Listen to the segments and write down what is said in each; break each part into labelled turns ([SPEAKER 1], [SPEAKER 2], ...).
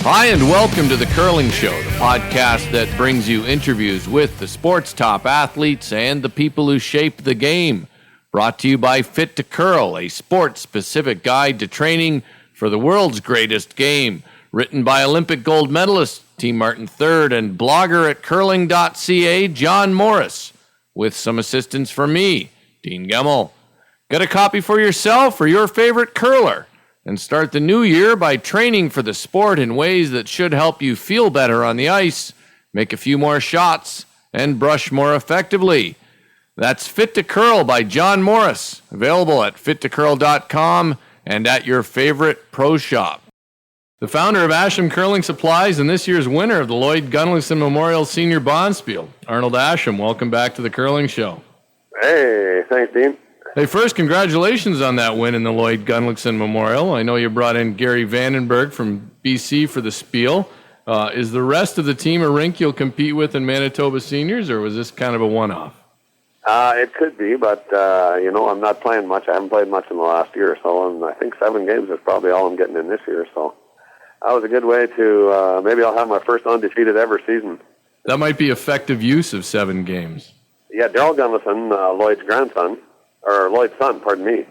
[SPEAKER 1] Hi, and welcome to The Curling Show, the podcast that brings you interviews with the sport's top athletes and the people who shape the game. Brought to you by Fit to Curl, a sport-specific guide to training for the world's greatest game. Written by Olympic gold medalist Team Martin third and blogger at curling.ca, John Morris, with some assistance from me, Dean Gemmell. Get a copy for yourself or your favorite curler, and start the new year by training for the sport in ways that should help you feel better on the ice, make a few more shots, and brush more effectively. That's Fit to Curl by John Morris, available at fittocurl.com and at your favorite pro shop. The founder of Asham Curling Supplies and this year's winner of the Lloyd Gunlickson Memorial Senior Bonspiel, Arnold Asham, welcome back to The Curling Show.
[SPEAKER 2] Hey, thanks, Dean.
[SPEAKER 1] Hey, first, congratulations on that win in the Lloyd Gunlickson Memorial. I know you brought in Gary Vandenberg from BC for the Spiel. Is the rest of the team a rink you'll compete with in Manitoba Seniors, or was this kind of a one-off?
[SPEAKER 2] It could be, but, I'm not playing much. I haven't played much in the last year or so, and I think 7 games is probably all I'm getting in this year. So that was a good way to, maybe I'll have my first undefeated ever season.
[SPEAKER 1] That might be effective use of 7 games.
[SPEAKER 2] Yeah, Daryl Gunlickson, Lloyd's grandson, or Lloyd's son, pardon me.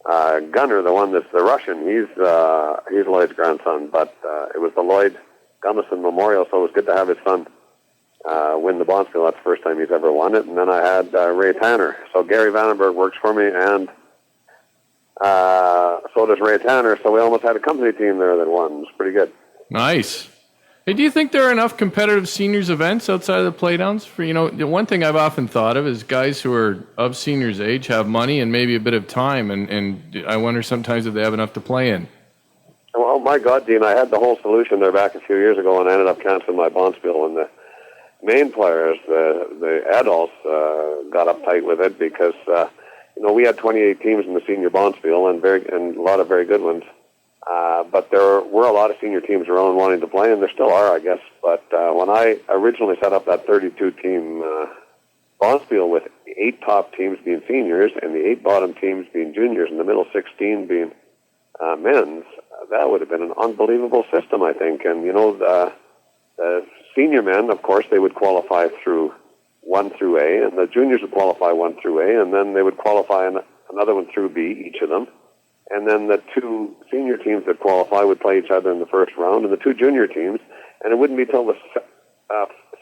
[SPEAKER 2] Gunnar, the one that's the Russian, he's Lloyd's grandson, but it was the Lloyd Gunlickson Memorial, so it was good to have his son win the Bonspiel. That's the first time he's ever won it. And then I had Ray Tanner. So Gary Vandenberg works for me, and so does Ray Tanner. So we almost had a company team there that won. It was pretty good.
[SPEAKER 1] Nice. Hey, do you think there are enough competitive seniors events outside of the playdowns? For, the one thing I've often thought of is guys who are of seniors' age have money and maybe a bit of time, and I wonder sometimes if they have enough to play in.
[SPEAKER 2] Well, my God, Dean, I had the whole solution there back a few years ago, and I ended up canceling my Bonspiel. And the main players, the adults, got uptight with it because, we had 28 teams in the senior Bonspiel and a lot of very good ones. But there were a lot of senior teams around wanting to play, and there still are, I guess. But when I originally set up that 32-team Bonspiel with the 8 top teams being seniors and the 8 bottom teams being juniors and the middle 16 being men's, that would have been an unbelievable system, I think. And, the senior men, of course, they would qualify through 1 through A, and the juniors would qualify 1 through A, and then they would qualify another one through B, each of them. And then the 2 senior teams that qualify would play each other in the first round, and the 2 junior teams, and it wouldn't be till the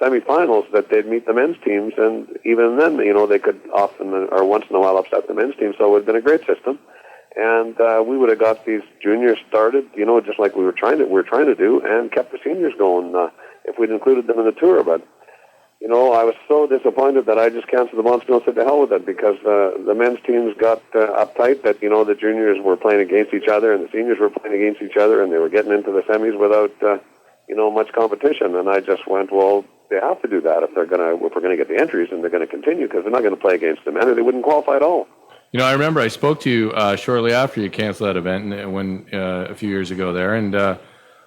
[SPEAKER 2] semifinals that they'd meet the men's teams, and even then, they could often or once in a while upset the men's team, so it would have been a great system. And we would have got these juniors started, just like we were trying to do, and kept the seniors going if we'd included them in the tour. But I was so disappointed that I just canceled the Bonspiel and said to hell with it, because the men's teams got uptight that, the juniors were playing against each other and the seniors were playing against each other, and they were getting into the semis without, much competition. And I just went, well, they have to do that if we're going to get the entries, and they're going to continue, because they're not going to play against the men, or they wouldn't qualify at all.
[SPEAKER 1] I remember I spoke to you shortly after you canceled that event when a few years ago there, and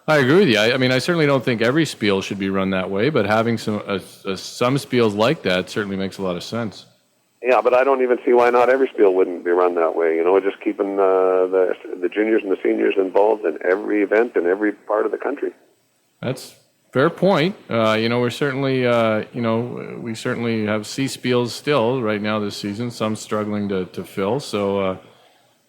[SPEAKER 1] I agree with you. I certainly don't think every spiel should be run that way, but having some spiels like that certainly makes a lot of sense.
[SPEAKER 2] Yeah, but I don't even see why not every spiel wouldn't be run that way. Just keeping the juniors and the seniors involved in every event in every part of the country. That's
[SPEAKER 1] a fair point. We're certainly, we certainly have C spiels still right now this season. Some struggling to fill. So.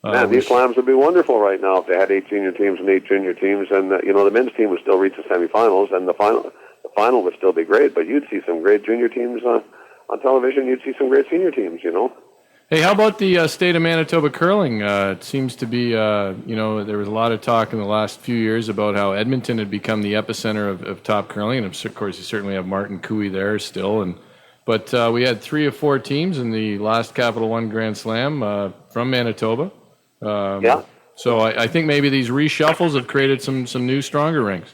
[SPEAKER 2] Man, these slams would be wonderful right now if they had 8 senior teams and 8 junior teams, and the men's team would still reach the semifinals, and the final would still be great. But you'd see some great junior teams on television. You'd see some great senior teams.
[SPEAKER 1] Hey, how about the state of Manitoba curling? It seems to be, there was a lot of talk in the last few years about how Edmonton had become the epicenter of top curling, and of course you certainly have Martin Cooey there still, but we had 3 of 4 teams in the last Capital One Grand Slam from Manitoba.
[SPEAKER 2] Yeah.
[SPEAKER 1] So I think maybe these reshuffles have created some new, stronger rinks.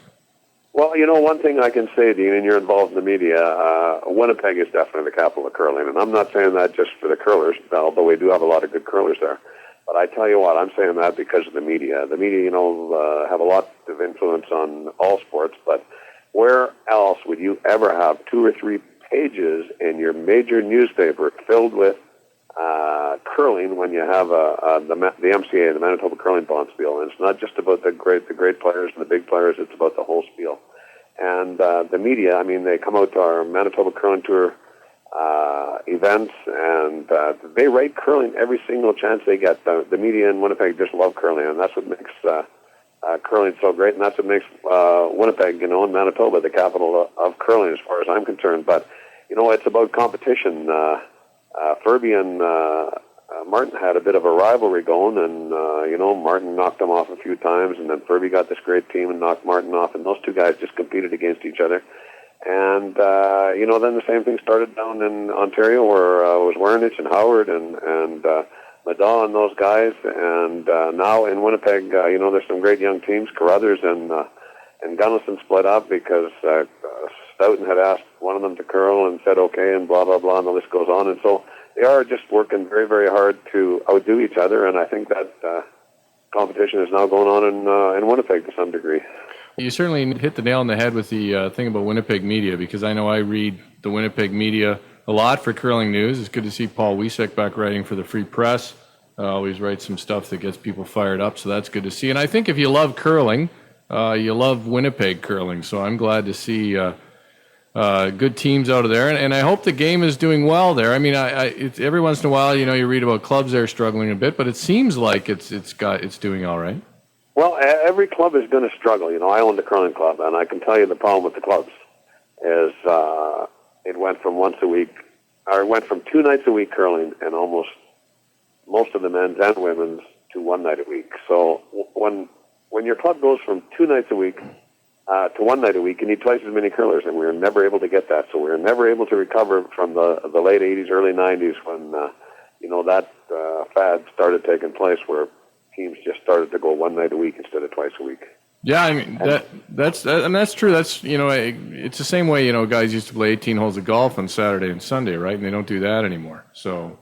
[SPEAKER 2] Well, one thing I can say, Dean, and you're involved in the media, Winnipeg is definitely the capital of curling, and I'm not saying that just for the curlers, although we do have a lot of good curlers there. But I tell you what, I'm saying that because of the media. The media, have a lot of influence on all sports, but where else would you ever have 2 or 3 pages in your major newspaper filled with curling when you have the MCA, the Manitoba Curling Bonspiel, and it's not just about the great players and the big players. It's about the whole spiel. And the media, I mean, they come out to our Manitoba Curling Tour events, and they rate curling every single chance they get. The media in Winnipeg just love curling, and that's what makes curling so great, and that's what makes Winnipeg, and Manitoba, the capital of curling, as far as I'm concerned. But it's about competition. Furby and Martin had a bit of a rivalry going, and Martin knocked him off a few times, and then Furby got this great team and knocked Martin off, and those two guys just competed against each other. And then the same thing started down in Ontario, where was Wernich and Howard and Madaw and those guys, and now in Winnipeg, there's some great young teams. Carruthers and Gunnison split up because Stoughton had asked one of them to curl and said okay, and blah blah blah, and the list goes on. And so they are just working very, very hard to outdo each other, and I think that competition is now going on in Winnipeg to some degree.
[SPEAKER 1] You certainly hit the nail on the head with the thing about Winnipeg media, because I know I read the Winnipeg media a lot for curling news. It's good to see Paul Wiesek back writing for the Free Press. Always writes some stuff that gets people fired up, so that's good to see. And I think if you love curling, you love Winnipeg curling. So I'm glad to see good teams out of there, and I hope the game is doing well there. I mean, it's, every once in a while, you read about clubs there struggling a bit, but it seems like it's doing all right.
[SPEAKER 2] Well, every club is going to struggle. I own the curling club, and I can tell you the problem with the clubs is it went from it went from 2 nights a week curling, and most of the men's and women's to 1 night a week. So when your club goes from 2 nights a week to 1 night a week, you need twice as many curlers, and we were never able to get that. So we were never able to recover from the late 80s, early 90s when that fad started taking place, where teams just started to go 1 night a week instead of twice a week.
[SPEAKER 1] Yeah, I mean that's true. That's it's the same way guys used to play 18 holes of golf on Saturday and Sunday, right? And they don't do that anymore. So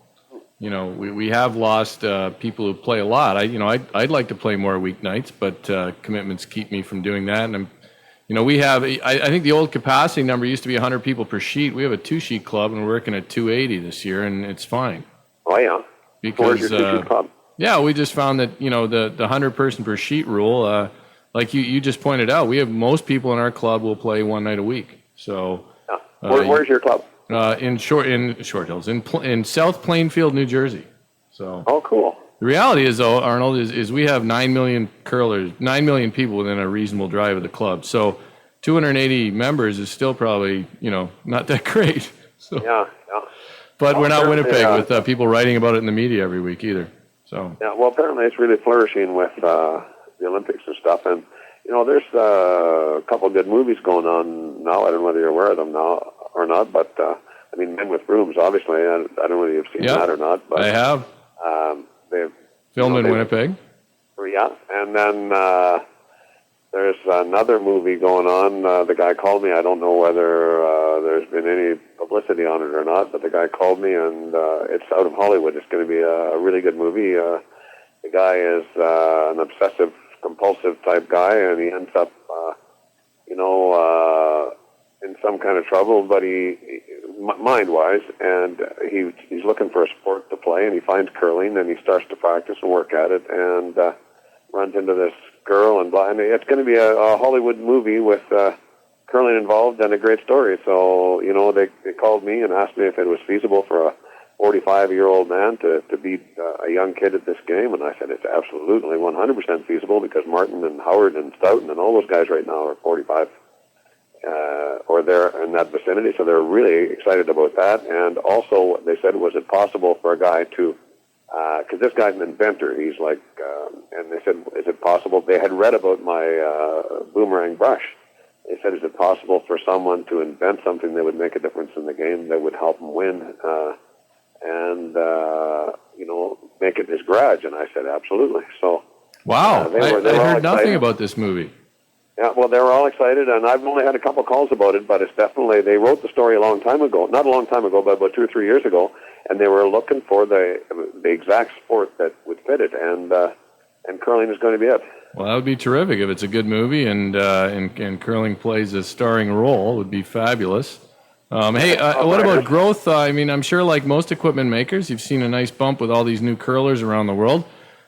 [SPEAKER 1] we have lost people who play a lot. I'd like to play more weeknights, but commitments keep me from doing that. And we have I think the old capacity number used to be 100 people per sheet. We have a 2-sheet club, and we're working at 280 this year, and it's fine.
[SPEAKER 2] Oh yeah,
[SPEAKER 1] because
[SPEAKER 2] where's your 2-sheet club?
[SPEAKER 1] Yeah, we just found that the 100 person per sheet rule. Like you just pointed out, we have most people in our club will play 1 night a week. So,
[SPEAKER 2] where's your club?
[SPEAKER 1] In Short Hills, in South Plainfield, New Jersey. So,
[SPEAKER 2] oh, cool.
[SPEAKER 1] The reality is, though, Arnold, is we have 9 million curlers, 9 million people within a reasonable drive of the club. So, 280 members is still probably not that great. So,
[SPEAKER 2] yeah.
[SPEAKER 1] But we're not Winnipeg with people writing about it in the media every week either. So,
[SPEAKER 2] yeah, well, apparently it's really flourishing with the Olympics and stuff, and there's a couple of good movies going on now. I don't know whether you're aware of them now or not, but Men with Brooms, obviously. I don't know whether you've seen that or not. But
[SPEAKER 1] I have.
[SPEAKER 2] They've
[SPEAKER 1] filmed in Winnipeg.
[SPEAKER 2] Yeah, and then there's another movie going on. The guy called me. I don't know whether there's been any publicity on it or not, but the guy called me, and it's out of Hollywood. It's going to be a really good movie. The guy is an obsessive compulsive type guy, and he ends up, in some kind of trouble, but mind-wise, and he's looking for a sport to play, and he finds curling, and he starts to practice and work at it, and runs into this girl, and it's going to be a Hollywood movie with curling involved and a great story. So, they called me and asked me if it was feasible for a 45-year-old man to beat a young kid at this game, and I said it's absolutely 100% feasible, because Martin and Howard and Stoughton and all those guys right now are 45 or they're in that vicinity, so they're really excited about that. And also they said, was it possible for a guy to, because this guy's an inventor, he's like, and they said, is it possible, they had read about my boomerang brush. They said, is it possible for someone to invent something that would make a difference in the game, that would help him win, and make it his garage? And I said, absolutely. So,
[SPEAKER 1] wow, I heard nothing about this movie.
[SPEAKER 2] Yeah, well, they were all excited, and I've only had a couple calls about it, but it's definitely, they wrote the story a long time ago, not a long time ago, but about 2 or 3 years ago, and they were looking for the exact sport that would fit it, and curling is going to be it.
[SPEAKER 1] Well, that would be terrific if it's a good movie, and curling plays a starring role. It would be fabulous. Hey, what about growth? I mean, I'm sure like most equipment makers, you've seen a nice bump with all these new curlers around the world.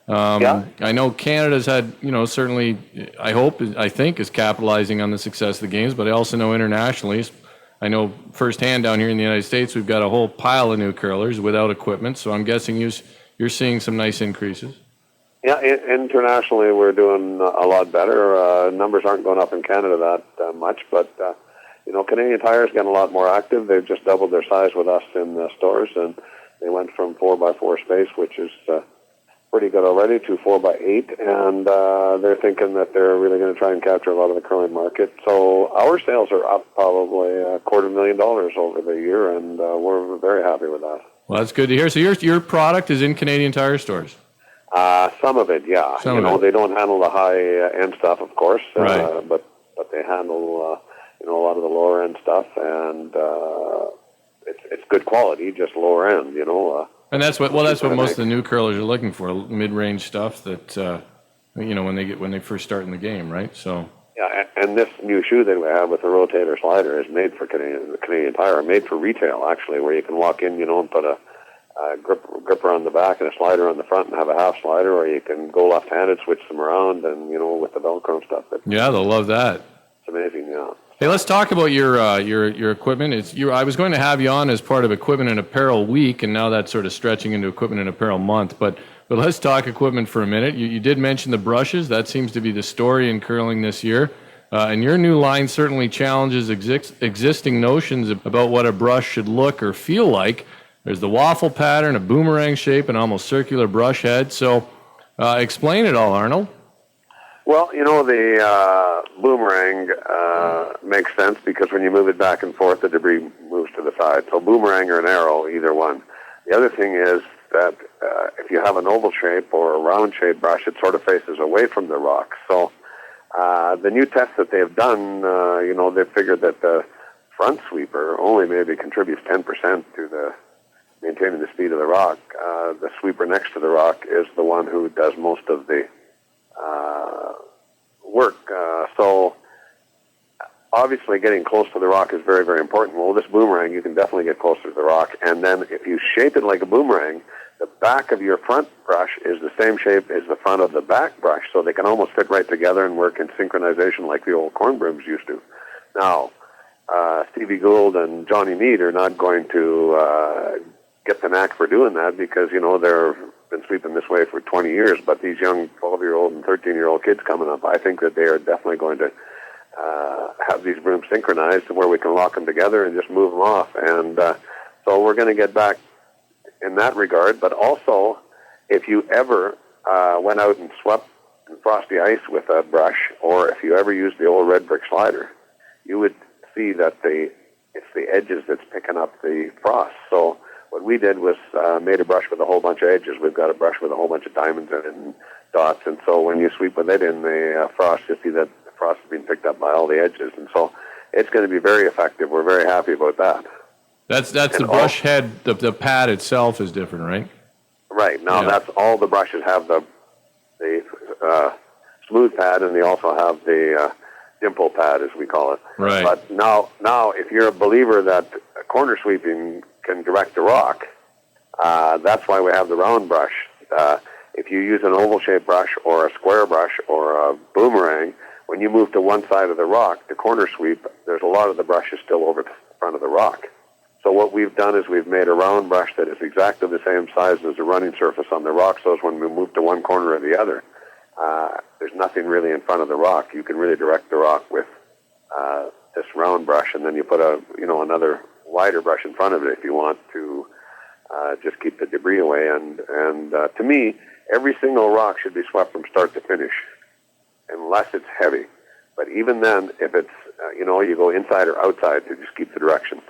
[SPEAKER 1] I know Canada's had, certainly, I think, is capitalizing on the success of the games, but I also know internationally, I know firsthand down here in the United States, we've got a whole pile of new curlers without equipment, so I'm guessing you're seeing some nice increases.
[SPEAKER 2] Yeah, internationally we're doing a lot better. Numbers aren't going up in Canada that much, but Canadian Tire's getting a lot more active. They've just doubled their size with us in the stores, and they went from 4x4 space, which is pretty good already, to 4x8, and they're thinking that they're really going to try and capture a lot of the curling market. So our sales are up probably $250,000 over the year, and we're very happy with that.
[SPEAKER 1] Well, that's good to hear. So your product is in Canadian Tire stores?
[SPEAKER 2] Some of it, yeah. They don't handle the high-end stuff, of course,
[SPEAKER 1] right.
[SPEAKER 2] but they handle a lot of the lower-end stuff, and it's good quality, just lower end,
[SPEAKER 1] And that's what most of the new curlers are looking for, mid-range stuff that when they first start in the game, right? So
[SPEAKER 2] yeah, and this new shoe that we have with the rotator slider is made for Canadian Tire, made for retail actually, where you can walk in, and put a gripper on the back and a slider on the front and have a half slider, or you can go left-handed, switch them around, and with the Velcro and stuff.
[SPEAKER 1] Yeah, they'll love that.
[SPEAKER 2] It's amazing, yeah.
[SPEAKER 1] Hey, let's talk about your equipment. I was going to have you on as part of Equipment and Apparel Week, and now that's sort of stretching into Equipment and Apparel Month. But let's talk equipment for a minute. You did mention the brushes. That seems to be the story in curling this year. And your new line certainly challenges existing notions about what a brush should look or feel like. There's the waffle pattern, a boomerang shape, and almost circular brush head. So explain it all, Arnold.
[SPEAKER 2] Well, the boomerang makes sense because when you move it back and forth, the debris moves to the side. So boomerang or an arrow, either one. The other thing is that if you have an oval shape or a round shape brush, it sort of faces away from the rock. So the new tests that they've done, they've figured that the front sweeper only maybe contributes 10% to maintaining the speed of the rock. The sweeper next to the rock is the one who does most of the work. So obviously getting close to the rock is very, very important. Well, this boomerang, you can definitely get closer to the rock. And then if you shape it like a boomerang, the back of your front brush is the same shape as the front of the back brush, so they can almost fit right together and work in synchronization like the old corn brooms used to. Now, Stevie Gould and Johnny Mead are not going to get the knack for doing that because, they've been sweeping this way for 20 years, but these young 12-year-old and 13-year-old kids coming up, I think that they are definitely going to have these brooms synchronized where we can lock them together and just move them off. And so we're going to get back in that regard, but also if you ever went out and swept in frosty ice with a brush, or if you ever used the old red brick slider, you would see that it's the edges that's picking up the frost. So what we did was made a brush with a whole bunch of edges. We've got a brush with a whole bunch of diamonds in it and dots, and so when you sweep with it in the frost, you see that the frost is being picked up by all the edges, and so it's going to be very effective. We're very happy about that.
[SPEAKER 1] That's the brush head. The pad itself is different, right?
[SPEAKER 2] Right. Now that's all the brushes have the smooth pad, and they also have the dimple pad, as we call it.
[SPEAKER 1] Right.
[SPEAKER 2] But now, if you're a believer that corner sweeping can direct the rock, that's why we have the round brush. If you use an oval-shaped brush or a square brush or a boomerang, when you move to one side of the rock, the corner sweep, there's a lot of the brushes still over the front of the rock. So what we've done is we've made a round brush that is exactly the same size as the running surface on the rock, so when we move to one corner or the other, there's nothing really in front of the rock. You can really direct the rock with this round brush, and then you put another wider brush in front of it if you want to just keep the debris away. And to me, every single rock should be swept from start to finish, unless it's heavy. But even then, if it's, you go inside or outside to just keep the direction.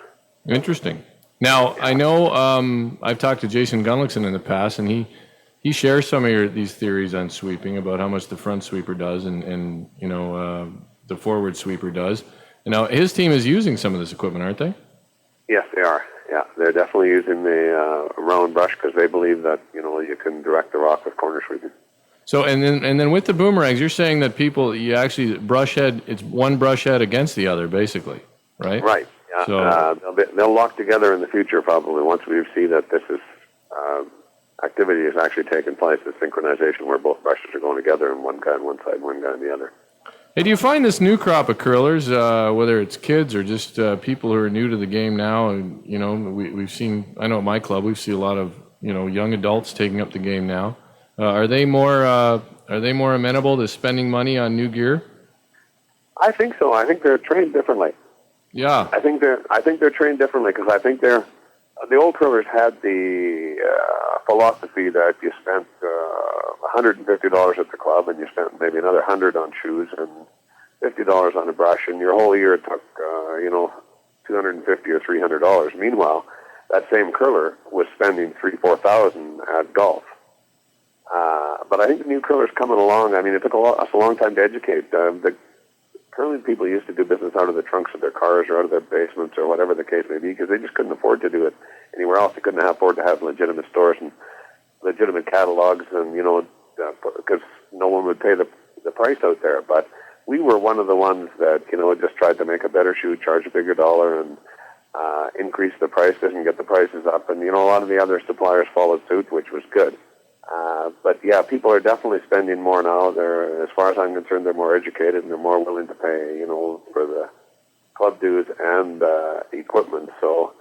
[SPEAKER 1] Interesting. Now, I know I've talked to Jason Gunlickson in the past, and he shares some of these theories on sweeping about how much the front sweeper does and the forward sweeper does. And now, his team is using some of this equipment, aren't they?
[SPEAKER 2] Yes, they are. Yeah, they're definitely using the round brush because they believe that, you can direct the rock with corner sweeping.
[SPEAKER 1] So, and then with the boomerangs, you're saying that you actually brush head, it's one brush head against the other, basically, right?
[SPEAKER 2] Right. Yeah,
[SPEAKER 1] So
[SPEAKER 2] they'll lock together in the future probably once we see that this is activity is actually taking place, the synchronization where both brushes are going together and one guy on one side, one guy on the other.
[SPEAKER 1] hey, do you find this new crop of curlers, whether it's kids or just people who are new to the game now, and we've seen, I know at my club we've seen a lot of young adults taking up the game now. Are they more amenable to spending money on new gear?
[SPEAKER 2] I think so. I think they're trained differently.
[SPEAKER 1] Yeah,
[SPEAKER 2] I think they're trained differently because I think the old curlers had the philosophy that you spent $150 at the club and you spent maybe another $100 on shoes and $50 on a brush, and your whole year took $250 or $300. Meanwhile, that same curler was spending $3,000-4,000 at golf. But I think the new curlers coming along. I mean, it took us a long time to educate. The curling people used to do business out of the trunks of their cars or out of their basements or whatever the case may be because they just couldn't afford to do it anywhere else. They couldn't afford to have legitimate stores and legitimate catalogs, and because no one would pay the price out there. But we were one of the ones that just tried to make a better shoe, charge a bigger dollar, and increase the prices and get the prices up. And a lot of the other suppliers followed suit, which was good. But yeah, people are definitely spending more now. They're, as far as I'm concerned, they're more educated and they're more willing to pay, for the club dues and equipment. So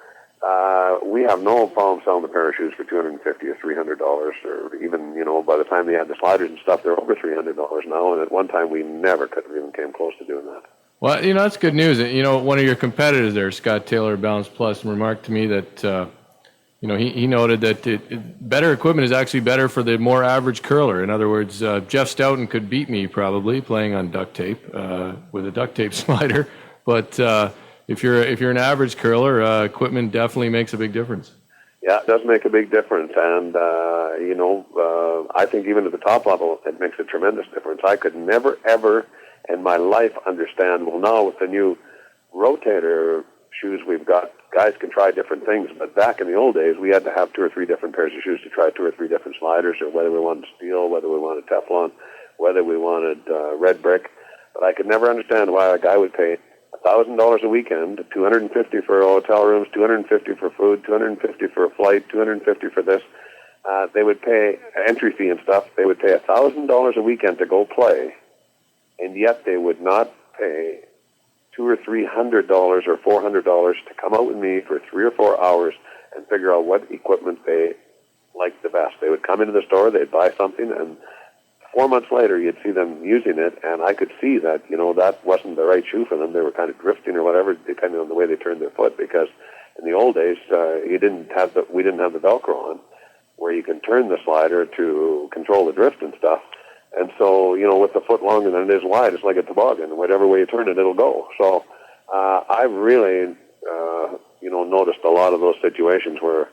[SPEAKER 2] we have no problem selling a pair of shoes for $250 or $300, or even by the time they had the sliders and stuff, they're over $300 now. And at one time, we never could have even came close to doing that.
[SPEAKER 1] Well, that's good news. One of your competitors there, Scott Taylor, Balance Plus, remarked to me that. He noted that better equipment is actually better for the more average curler. In other words, Jeff Stoughton could beat me probably playing on duct tape with a duct tape slider. But if you're an average curler, equipment definitely makes a big difference.
[SPEAKER 2] Yeah, it does make a big difference, and I think even at the top level, it makes a tremendous difference. I could never ever in my life understand. Well, now with the new rotator shoes we've got, guys can try different things, but back in the old days, we had to have 2 or 3 different pairs of shoes to try 2 or 3 different sliders, or whether we wanted steel, whether we wanted Teflon, whether we wanted red brick. But I could never understand why a guy would pay $1,000 a weekend, $250 for hotel rooms, $250 for food, $250 for a flight, $250 for this. They would pay entry fee and stuff. They would pay $1,000 a weekend to go play, and yet they would not pay $200 or $300 or $400 to come out with me for 3 or 4 hours and figure out what equipment they liked the best. They would come into the store, they'd buy something, and 4 months later you'd see them using it, and I could see that that wasn't the right shoe for them. They were kind of drifting or whatever, depending on the way they turned their foot. Because in the old days, we didn't have the Velcro on, where you can turn the slider to control the drift and stuff. And so, with the foot longer than it is wide, it's like a toboggan. Whatever way you turn it, it'll go. So I've really, noticed a lot of those situations where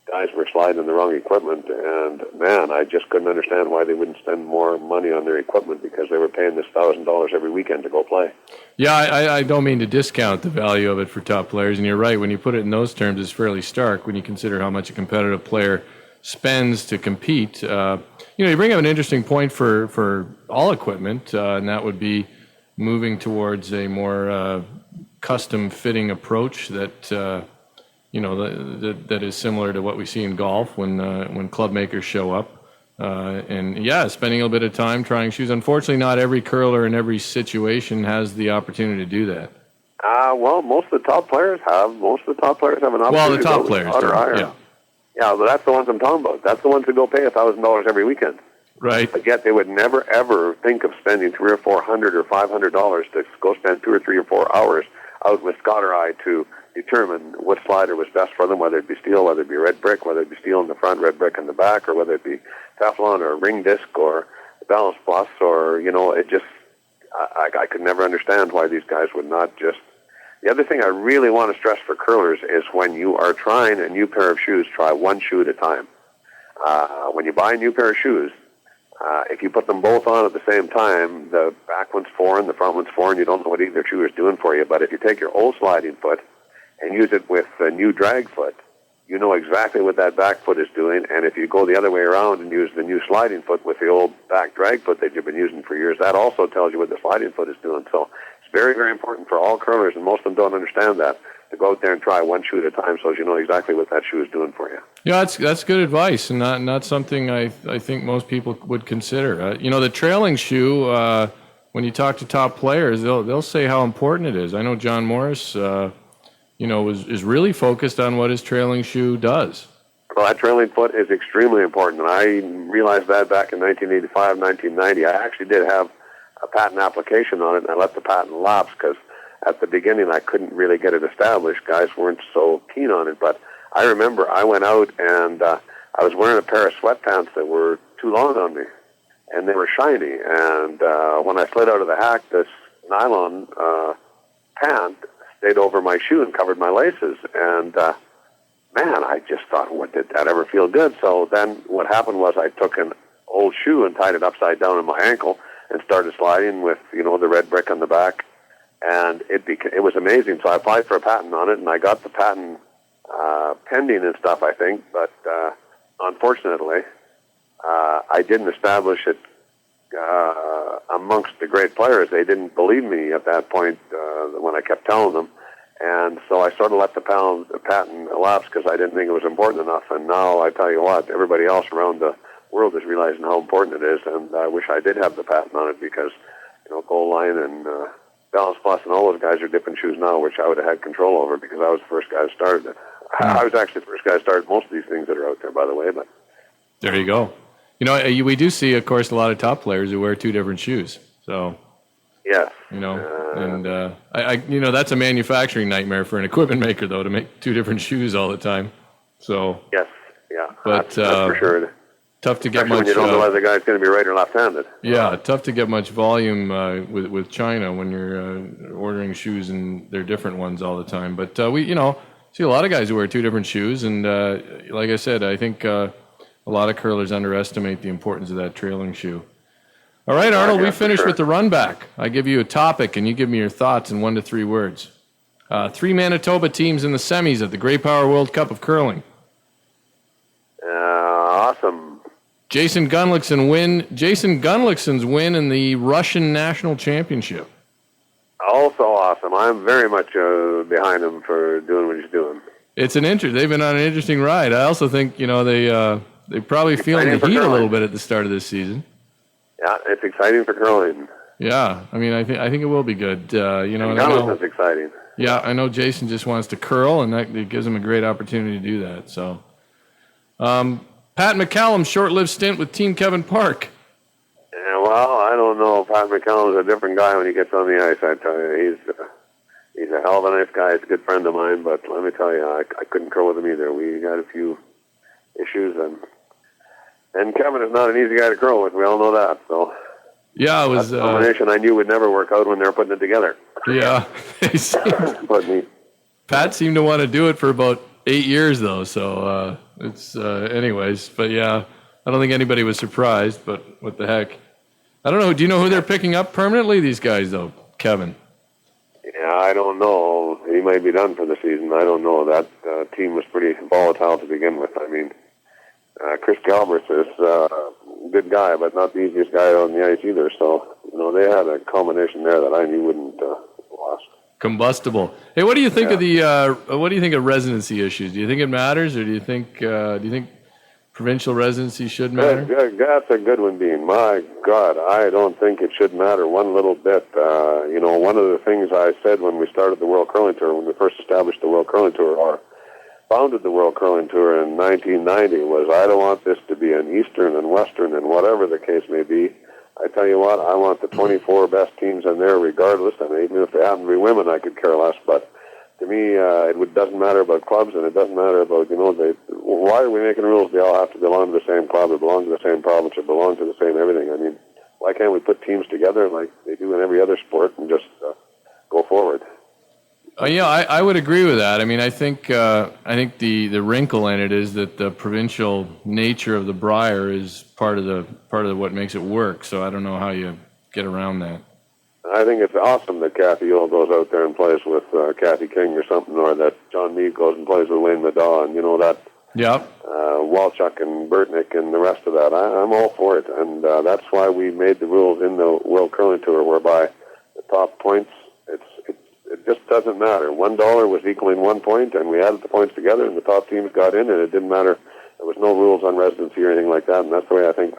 [SPEAKER 2] guys were sliding the wrong equipment. And, man, I just couldn't understand why they wouldn't spend more money on their equipment because they were paying this $1,000 every weekend to go play. Yeah,
[SPEAKER 1] I don't mean to discount the value of it for top players. And you're right, when you put it in those terms, it's fairly stark when you consider how much a competitive player spends to compete. You bring up an interesting point for all equipment, and that would be moving towards a more custom fitting approach that that is similar to what we see in golf when club makers show up. And spending a little bit of time trying shoes. Unfortunately, not every curler in every situation has the opportunity to do that.
[SPEAKER 2] Well, most of the top players have. Most of the top players have an opportunity.
[SPEAKER 1] Well, the top players do.
[SPEAKER 2] Yeah, but that's the ones I'm talking about. That's the ones who go pay $1,000 every weekend.
[SPEAKER 1] Right.
[SPEAKER 2] But yet they would never, ever think of spending $300 or $400 or $500 to go spend 2 or 3 or 4 hours out with Scott or I to determine what slider was best for them, whether it be steel, whether it be red brick, whether it be steel in the front, red brick in the back, or whether it be Teflon or ring disc or Balance Plus, or, it just, I could never understand why these guys would not just. The other thing I really want to stress for curlers is when you are trying a new pair of shoes, try one shoe at a time. When you buy a new pair of shoes, if you put them both on at the same time, the back one's foreign, the front one's foreign, you don't know what either shoe is doing for you. But if you take your old sliding foot and use it with a new drag foot, you know exactly what that back foot is doing. And if you go the other way around and use the new sliding foot with the old back drag foot that you've been using for years, that also tells you what the sliding foot is doing. So it's very, very important for all curlers, and most of them don't understand that, to go out there and try one shoe at a time, so you know exactly what that shoe is doing for you.
[SPEAKER 1] Yeah, that's good advice, and not something I think most people would consider. The trailing shoe. When you talk to top players, they'll say how important it is. I know John Morris, is really focused on what his trailing shoe does.
[SPEAKER 2] Well, that trailing foot is extremely important, and I realized that back in 1985, 1990. I actually did have a patent application on it, and I let the patent lapse because at the beginning I couldn't really get it established. Guys weren't so keen on it, but I remember I went out and I was wearing a pair of sweatpants that were too long on me, and they were shiny. And when I slid out of the hack, this nylon pant stayed over my shoe and covered my laces. And man, I just thought, what, did that ever feel good? So then what happened was I took an old shoe and tied it upside down on my ankle and started sliding with, the red brick on the back. And it was amazing. So I applied for a patent on it, and I got the patent pending and stuff, I think. But unfortunately, I didn't establish it amongst the great players. They didn't believe me at that point when I kept telling them. And so I sort of let the patent elapse because I didn't think it was important enough. And now I tell you what, everybody else around the world is realizing how important it is. And I wish I did have the patent on it because, Goal Line and Balance Plus and all those guys are dipping shoes now, which I would have had control over because I was the first guy who started it. I was actually the first guy who started most of these things that are out there, by the way. But
[SPEAKER 1] there you go. We do see, of course, a lot of top players who wear two different shoes. So,
[SPEAKER 2] yes.
[SPEAKER 1] That's a manufacturing nightmare for an equipment maker, though, to make two different shoes all the time. So,
[SPEAKER 2] yes, yeah,
[SPEAKER 1] but
[SPEAKER 2] that's for sure.
[SPEAKER 1] Tough to get
[SPEAKER 2] Especially
[SPEAKER 1] much.
[SPEAKER 2] When you don't know whether the guy's going to be right or left-handed.
[SPEAKER 1] Yeah, tough to get much volume with China when you're ordering shoes and they're different ones all the time. But we see a lot of guys who wear two different shoes, and like I said, I think a lot of curlers underestimate the importance of that trailing shoe. All right, Arnold, we finished with the run back. I give you a topic, and you give me your thoughts in 1 to 3 words. 3 Manitoba teams in the semis at the Great Power World Cup of Curling.
[SPEAKER 2] Awesome.
[SPEAKER 1] Jason Gunlickson's win in the Russian National Championship.
[SPEAKER 2] Also awesome. I'm very much behind him for doing what he's doing.
[SPEAKER 1] They've been on an interesting ride. I also think they probably feeling the heat a little bit at the start of this season.
[SPEAKER 2] Yeah, it's exciting for curling.
[SPEAKER 1] Yeah, I think it will be good.
[SPEAKER 2] Gunlickson's exciting.
[SPEAKER 1] Yeah, I know Jason just wants to curl, and it gives him a great opportunity to do that. So, Pat McCallum's short-lived stint with Team Kevin Park.
[SPEAKER 2] Yeah, well, I don't know. Pat McCallum's a different guy when he gets on the ice. I tell you, he's a hell of a nice guy. He's a good friend of mine. But let me tell you, I couldn't curl with him either. We had a few issues, and Kevin is not an easy guy to curl with. We all know that. So
[SPEAKER 1] yeah, it was
[SPEAKER 2] a combination I knew would never work out when they were putting it together.
[SPEAKER 1] Yeah, Pat seemed to want to do it for about 8 years though. So it's anyways. But yeah, I don't think anybody was surprised. But what the heck? I don't know. Do you know who they're picking up permanently? These guys though, Kevin.
[SPEAKER 2] Yeah, I don't know. He might be done for the season. I don't know. That team was pretty volatile to begin with. I mean, Chris Galbraith is a good guy, but not the easiest guy on the ice either. So, they had a combination there that I knew wouldn't last.
[SPEAKER 1] Combustible. Hey, what do you think of residency issues? Do you think it matters, or do you think provincial residency should matter?
[SPEAKER 2] That's a good one, Dean. My God, I don't think it should matter one little bit. One of the things I said when we started the World Curling Tour, when we first established the World Curling Tour, or founded the World Curling Tour in 1990, was I don't want this to be an Eastern and Western and whatever the case may be. I tell you what, I want the 24 best teams in there regardless, and even if they happen to be women, I could care less. But to me, it doesn't matter about clubs, and it doesn't matter about, why are we making rules? They all have to belong to the same club, or belong to the same province, or belong to the same everything. I mean, why can't we put teams together like they do in every other sport and just go forward?
[SPEAKER 1] Yeah, I would agree with that. I mean, I think the wrinkle in it is that the provincial nature of the Brier is part of what makes it work. So I don't know how you get around that.
[SPEAKER 2] I think it's awesome that Kathy Yule goes out there and plays with Kathy King or something, or that John Meade goes and plays with Wayne Madaw, and that.
[SPEAKER 1] Yeah.
[SPEAKER 2] Walchuk and Burtnick and the rest of that. I'm all for it, and that's why we made the rules in the World Curling Tour, whereby the top points, it it just doesn't matter. $1 was equaling 1 point, and we added the points together, and the top teams got in, and it didn't matter. There was no rules on residency or anything like that, and that's the way I think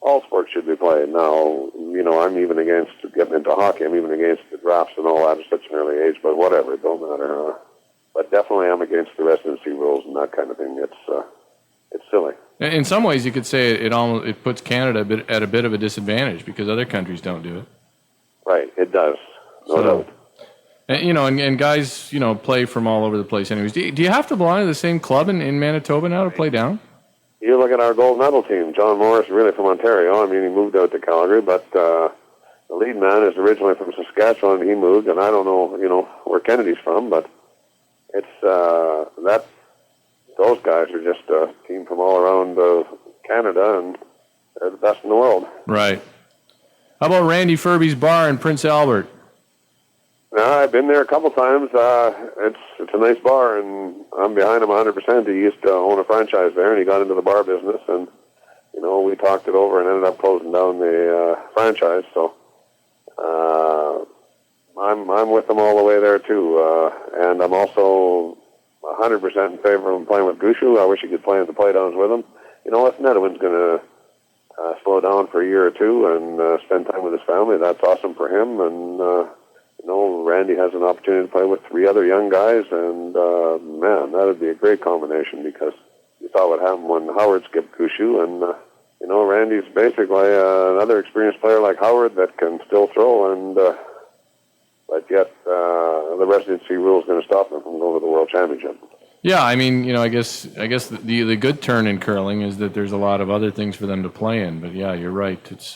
[SPEAKER 2] all sports should be played. Now, I'm even against getting into hockey. I'm even against the drafts and all that at such an early age, but whatever, it don't matter. But definitely I'm against the residency rules and that kind of thing. It's silly.
[SPEAKER 1] In some ways, you could say it puts Canada at a bit of a disadvantage because other countries don't do it.
[SPEAKER 2] Right, it does. No doubt.
[SPEAKER 1] And guys, play from all over the place anyways. Do you have to belong to the same club in Manitoba now to play down?
[SPEAKER 2] You look at our gold medal team. John Morris is really from Ontario. I mean, he moved out to Calgary, but the lead man is originally from Saskatchewan. He moved, and I don't know, where Kennedy's from, but it's those guys are just a team from all around Canada, and they're the best in the world.
[SPEAKER 1] Right. How about Randy Furby's bar in Prince Albert?
[SPEAKER 2] I've been there a couple times. It's a nice bar, and I'm behind him 100%. He used to own a franchise there, and he got into the bar business, and we talked it over and ended up closing down the franchise. So I'm with them all the way there too, and I'm also 100% in favor of him playing with Gushu. I wish he could play in the playdowns with him. If Nedwin's going to slow down for a year or two and spend time with his family, that's awesome for him. And Randy has an opportunity to play with 3 other young guys, and man, that would be a great combination because you saw what happened when Howard skipped Gushu, and Randy's basically another experienced player like Howard that can still throw, and but yet the residency rule is going to stop him from going to the World Championship.
[SPEAKER 1] Yeah, I mean, I guess the good turn in curling is that there's a lot of other things for them to play in. But yeah, you're right. It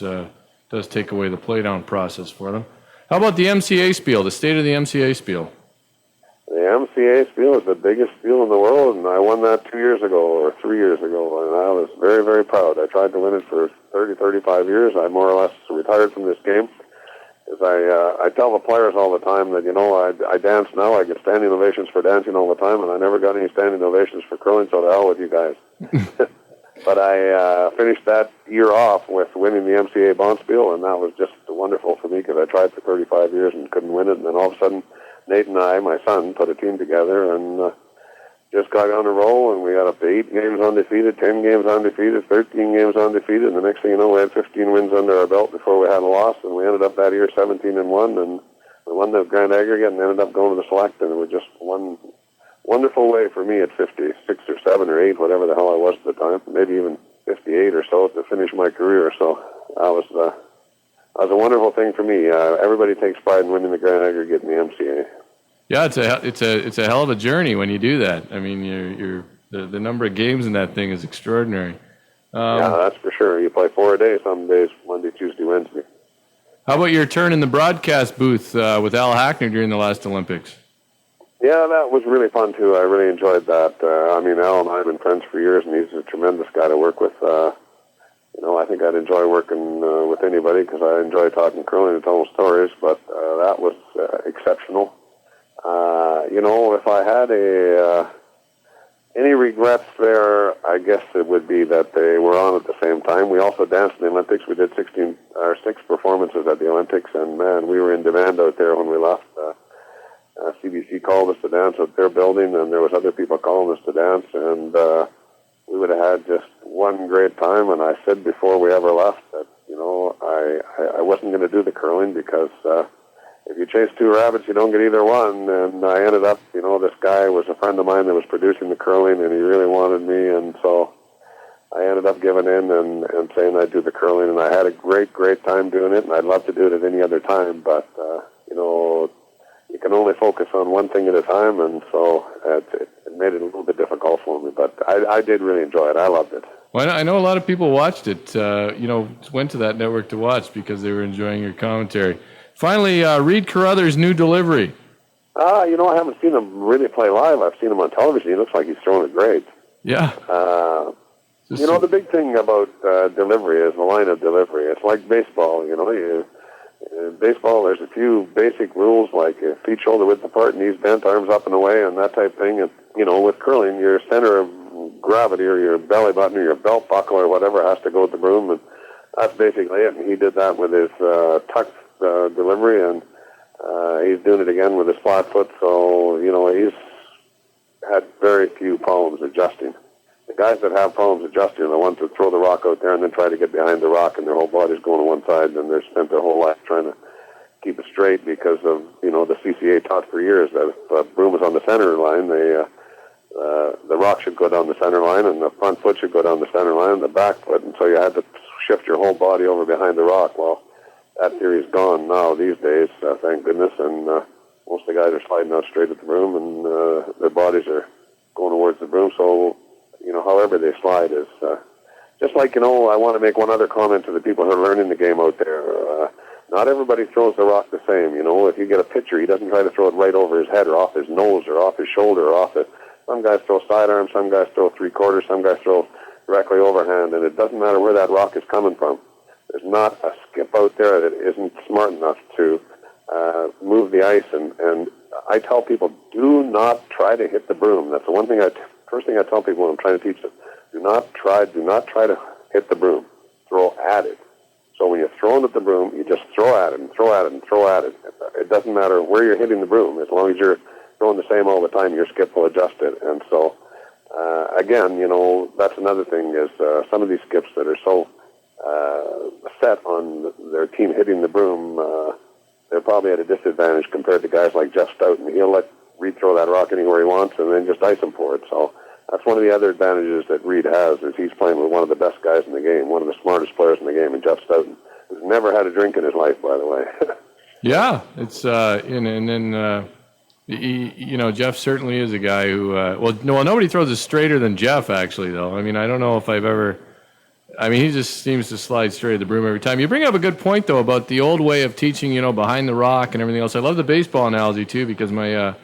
[SPEAKER 1] does take away the playdown process for them. How about the MCA Spiel, the state of the MCA Spiel?
[SPEAKER 2] The MCA Spiel is the biggest spiel in the world, and I won that 2 years ago or 3 years ago, and I was very, very proud. I tried to win it for 30, 35 years. I more or less retired from this game. I tell the players all the time that, I dance now. I get standing ovations for dancing all the time, and I never got any standing ovations for curling, so to hell with you guys. But I finished that year off with winning the MCA Bonspiel, and that was just wonderful for me because I tried for 35 years and couldn't win it. And then all of a sudden, Nate and I, my son, put a team together and just got on a roll, and we got up to 8 games undefeated, 10 games undefeated, 13 games undefeated, and the next thing you know, we had 15 wins under our belt before we had a loss, and we ended up that year 17-1, and we won the grand aggregate and ended up going to the select, and it was just one wonderful way for me at 56 or 7 or 8, whatever the hell I was at the time, maybe even 58 or so to finish my career. So that was a wonderful thing for me. Everybody takes pride in winning the grand aggregate in the MCA.
[SPEAKER 1] Yeah, it's a hell of a journey when you do that. I mean, the number of games in that thing is extraordinary.
[SPEAKER 2] Yeah, that's for sure. You play 4 a day some days, Monday, Tuesday, Wednesday.
[SPEAKER 1] How about your turn in the broadcast booth with Al Hackner during the last Olympics?
[SPEAKER 2] Yeah, that was really fun, too. I really enjoyed that. Al and I have been friends for years, and he's a tremendous guy to work with. I think I'd enjoy working with anybody because I enjoy talking curling and telling stories, but that was exceptional. If I had any regrets there, I guess it would be that they were on at the same time. We also danced in the Olympics. We did 6 performances at the Olympics, and, man, we were in demand out there when we left. CBC called us to dance at their building, and there was other people calling us to dance, and we would have had just one great time. And I said before we ever left that, I wasn't going to do the curling because if you chase 2 rabbits, you don't get either one. And I ended up, this guy was a friend of mine that was producing the curling, and he really wanted me, and so I ended up giving in and saying I'd do the curling, and I had a great, great time doing it, and I'd love to do it at any other time, but, you can only focus on one thing at a time, and so it made it a little bit difficult for me. But I did really enjoy it. I loved it.
[SPEAKER 1] Well, I know a lot of people watched it, went to that network to watch because they were enjoying your commentary. Finally, Reed Carruthers' new delivery.
[SPEAKER 2] I haven't seen him really play live. I've seen him on television. He looks like he's throwing it great.
[SPEAKER 1] Yeah.
[SPEAKER 2] The big thing about delivery is the line of delivery. It's like baseball, in baseball, there's a few basic rules like feet shoulder width apart, knees bent, arms up and away, and that type of thing. And, with curling, your center of gravity or your belly button or your belt buckle or whatever has to go with the broom, and that's basically it. And he did that with his tuck delivery, and He's doing it again with his flat foot, so, he's had very few problems adjusting. The guys that have problems adjusting are the ones that throw the rock out there and then try to get behind the rock and their whole body's going to one side, and they've spent their whole life trying to keep it straight because of, the CCA taught for years that if a broom is on the center line, the rock should go down the center line and the front foot should go down the center line and the back foot, and so you had to shift your whole body over behind the rock. Well, that theory's gone now these days, thank goodness, and most of the guys are sliding out straight at the broom, and their bodies are going towards the broom, so, however they slide is just like, I want to make one other comment to the people who are learning the game out there. Not everybody throws the rock the same. If you get a pitcher, he doesn't try to throw it right over his head or off his nose or off his shoulder or off it. Some guys throw sidearm, some guys throw three-quarters, some guys throw directly overhand, and it doesn't matter where that rock is coming from. There's not a skip out there that isn't smart enough to move the ice, and I tell people, do not try to hit the broom. That's the one thing first thing I tell people when I'm trying to teach them. Do not try to hit the broom. Throw at it. So when you're throwing at the broom, you just throw at it and throw at it and throw at it. It doesn't matter where you're hitting the broom. As long as you're throwing the same all the time, your skip will adjust it. And so, again, that's another thing is some of these skips that are so set on their team hitting the broom, they're probably at a disadvantage compared to guys like Jeff Stoughton. He'll let Reed throw that rock anywhere he wants and then just ice him for it. So that's one of the other advantages that Reed has is he's playing with one of the best guys in the game, one of the smartest players in the game, and Jeff Stoughton, who's never had a drink in his life, by the way.
[SPEAKER 1] Yeah, it's Jeff certainly is a guy who nobody throws it straighter than Jeff, actually, though. I mean, I don't know if I've ever. I mean, he just seems to slide straight at the broom every time. You bring up a good point, though, about the old way of teaching, behind the rock and everything else. I love the baseball analogy, too, because my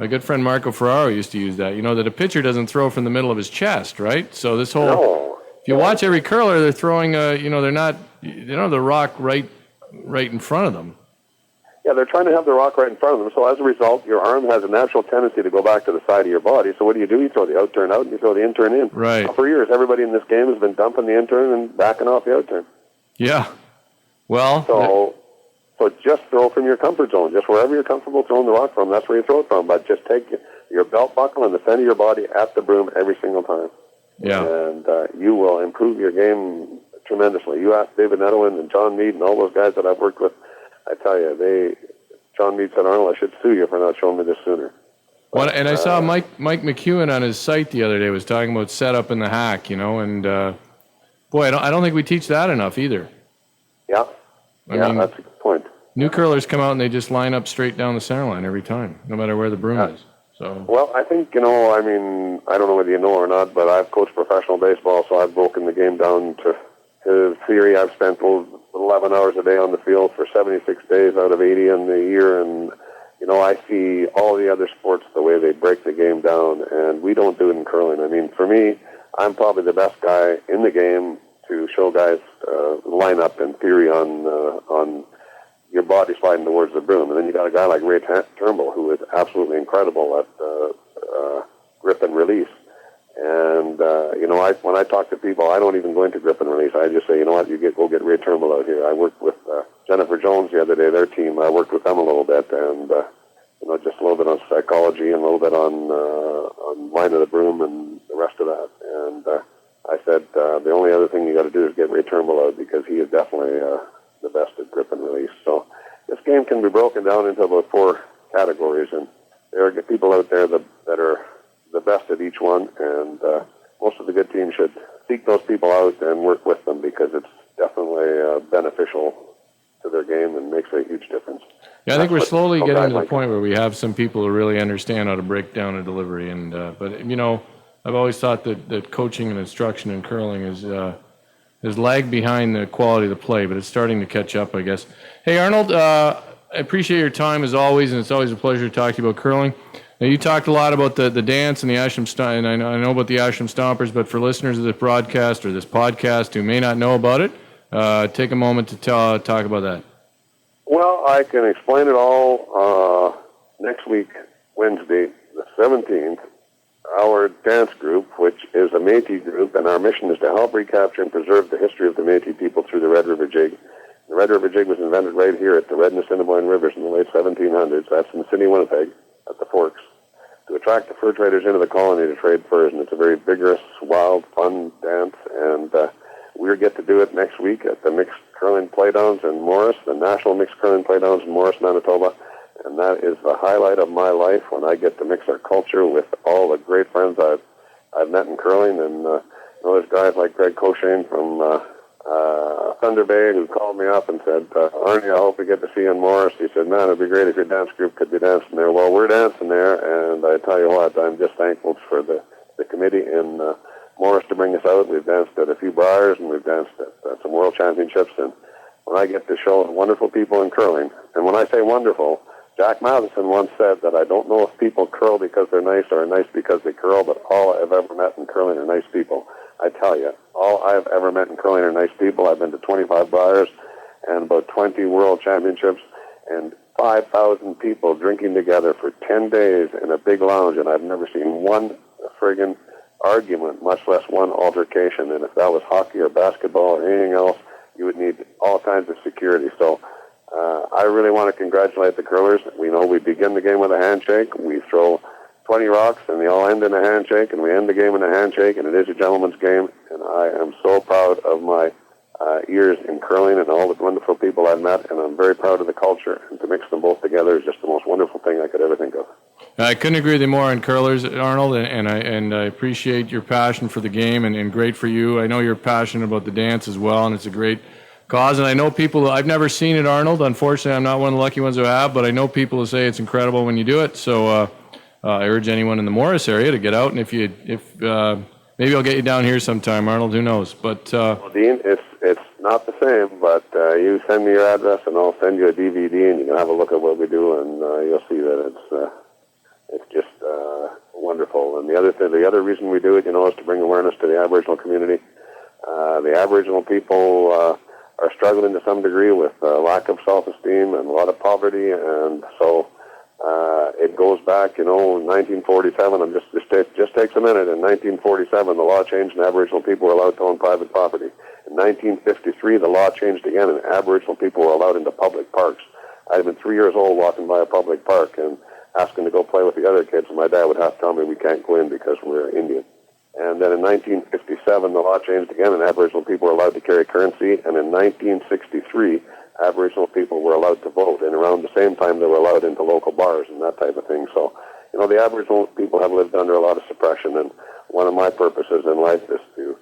[SPEAKER 1] good friend Marco Ferraro used to use that. That a pitcher doesn't throw from the middle of his chest, right? So this whole...
[SPEAKER 2] No.
[SPEAKER 1] If you watch every curler, they're throwing, they don't have the rock right in front of them.
[SPEAKER 2] Yeah, they're trying to have the rock right in front of them. So as a result, your arm has a natural tendency to go back to the side of your body. So what do? You throw the out-turn out and you throw the in-turn in.
[SPEAKER 1] Right.
[SPEAKER 2] Now, for years, everybody in this game has been dumping the in-turn and backing off the out-turn.
[SPEAKER 1] Yeah. Well...
[SPEAKER 2] So just throw from your comfort zone. Just wherever you're comfortable throwing the rock from, that's where you throw it from. But just take your belt buckle and the center of your body at the broom every single time.
[SPEAKER 1] Yeah.
[SPEAKER 2] And you will improve your game tremendously. You ask David Nettlewind and John Meade and all those guys that I've worked with, I tell you, John Meade said, Arnold, I should sue you for not showing me this sooner.
[SPEAKER 1] Well, and I saw Mike McEwen on his site the other day was talking about setup in the hack, and boy, I don't think we teach that enough either.
[SPEAKER 2] Yeah.
[SPEAKER 1] I mean,
[SPEAKER 2] that's a good point.
[SPEAKER 1] New curlers come out and they just line up straight down the center line every time, no matter where the broom is. So.
[SPEAKER 2] Well, I think, I don't know whether you know or not, but I've coached professional baseball, so I've broken the game down to theory. I've spent 11 hours a day on the field for 76 days out of 80 in the year, and, I see all the other sports the way they break the game down, and we don't do it in curling. I mean, for me, I'm probably the best guy in the game to show guys line up in theory on your body sliding towards the broom. And then you got a guy like Ray Turnbull, who is absolutely incredible at grip and release. And, when I talk to people, I don't even go into grip and release. I just say, go get Ray Turnbull out here. I worked with Jennifer Jones the other day, their team. I worked with them a little bit, and, just a little bit on psychology and a little bit on line of the broom and the rest of that. And I said, the only other thing you got to do is get Ray Turnbull out because he is definitely the best at grip and release. So this game can be broken down into about 4 categories, and there are people out there that are the best at each one, and most of the good teams should seek those people out and work with them because it's definitely beneficial to their game and makes a huge difference.
[SPEAKER 1] Yeah, I think we're slowly getting to the point where we have some people who really understand how to break down a delivery, and but I've always thought that coaching and instruction in curling is lagged behind the quality of the play, but it's starting to catch up, I guess. Hey, Arnold, I appreciate your time as always, and it's always a pleasure to talk to you about curling. Now, you talked a lot about the dance and the Asham and I know about the Asham Stompers, but for listeners of this broadcast or this podcast who may not know about it, take a moment to talk about that.
[SPEAKER 2] Well, I can explain it all next week, Wednesday, the 17th. Our dance group, which is a Métis group, and our mission is to help recapture and preserve the history of the Métis people through the Red River Jig. The The Red River jig was invented right here at the Red and Assiniboine Rivers in the late 1700s. That's in the city of Winnipeg, at the Forks, to attract the fur traders into the colony to trade furs. And it's a very vigorous, wild, fun dance. And we get to do it next week at the Mixed Curling Playdowns in Morris, the National Mixed Curling Playdowns in Morris, Manitoba. And that is the highlight of my life, when I get to mix our culture with all the great friends I've met in curling. And there's guys like Greg Cochane from Thunder Bay, who called me up and said, Arnie, I hope we get to see you in Morris. He said, man, it'd be great if your dance group could be dancing there. Well, we're dancing there, and I tell you what, I'm just thankful for the committee in Morris to bring us out. We've danced at a few bars, and we've danced at some world championships. And when I get to show wonderful people in curling, and when I say wonderful, Jack Matheson once said that I don't know if people curl because they're nice or are nice because they curl, but all I've ever met in curling are nice people. I tell you, all I've ever met in curling are nice people. I've been to 25 bars and about 20 world championships and 5,000 people drinking together for 10 days in a big lounge, and I've never seen one friggin' argument, much less one altercation. And if that was hockey or basketball or anything else, you would need all kinds of security. So I really want to congratulate the curlers. We know we begin the game with a handshake. We throw 20 rocks, and they all end in a handshake, and we end the game in a handshake, and it is a gentleman's game. And I am so proud of my years in curling and all the wonderful people I've met, and I'm very proud of the culture. And to mix them both together is just the most wonderful thing I could ever think of.
[SPEAKER 1] I couldn't agree with you more on curlers, Arnold, and I appreciate your passion for the game, and great for you. I know you're passionate about the dance as well, and it's a great cause. And I know people, I've never seen it, Arnold. Unfortunately, I'm not one of the lucky ones who have, but I know people who say it's incredible when you do it. So I urge anyone in the Morris area to get out, and if maybe I'll get you down here sometime, Arnold. Who knows? But
[SPEAKER 2] well, Dean, it's not the same. But you send me your address, and I'll send you a DVD, and you can have a look at what we do, and you'll see that it's just wonderful. And the other reason we do it, is to bring awareness to the Aboriginal community. The Aboriginal people are struggling to some degree with lack of self-esteem and a lot of poverty, and so it goes back, in 1947. Just takes a minute. In 1947, the law changed, and Aboriginal people were allowed to own private property. In 1953, the law changed again, and Aboriginal people were allowed into public parks. I'd have been 3 years old walking by a public park and asking to go play with the other kids, and my dad would have to tell me we can't go in because we're Indian. And then in 1957, the law changed again, and Aboriginal people were allowed to carry currency. And in 1963, Aboriginal people were allowed to vote. And around the same time, they were allowed into local bars and that type of thing. So, the Aboriginal people have lived under a lot of suppression. And one of my purposes in life is to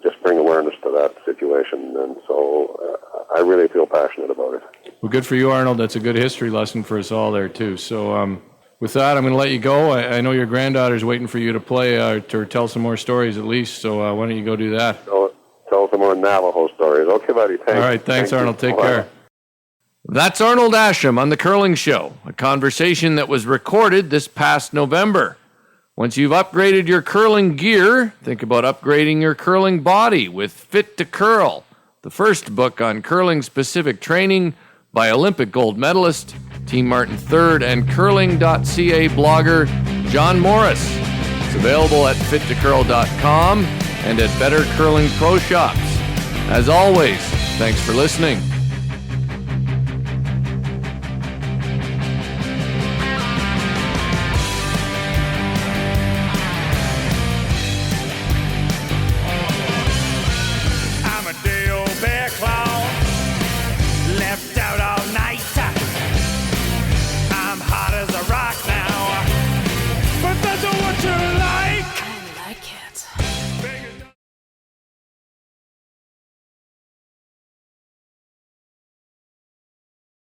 [SPEAKER 2] just bring awareness to that situation. And so I really feel passionate about it.
[SPEAKER 1] Well, good for you, Arnold. That's a good history lesson for us all there, too. So, with that, I'm going to let you go. I know your granddaughter's waiting for you to play or tell some more stories at least, so why don't you go do that?
[SPEAKER 2] Tell some more Navajo stories. Okay, buddy. Thanks.
[SPEAKER 1] All right, thanks, Arnold. Take care. That's Arnold Asham on The Curling Show, a conversation that was recorded this past November. Once you've upgraded your curling gear, think about upgrading your curling body with Fit to Curl, the first book on curling-specific training by Olympic gold medalist, Team Martin third, and curling.ca blogger John Morris. It's available at fittocurl.com and at Better Curling Pro Shops. As always, thanks for listening.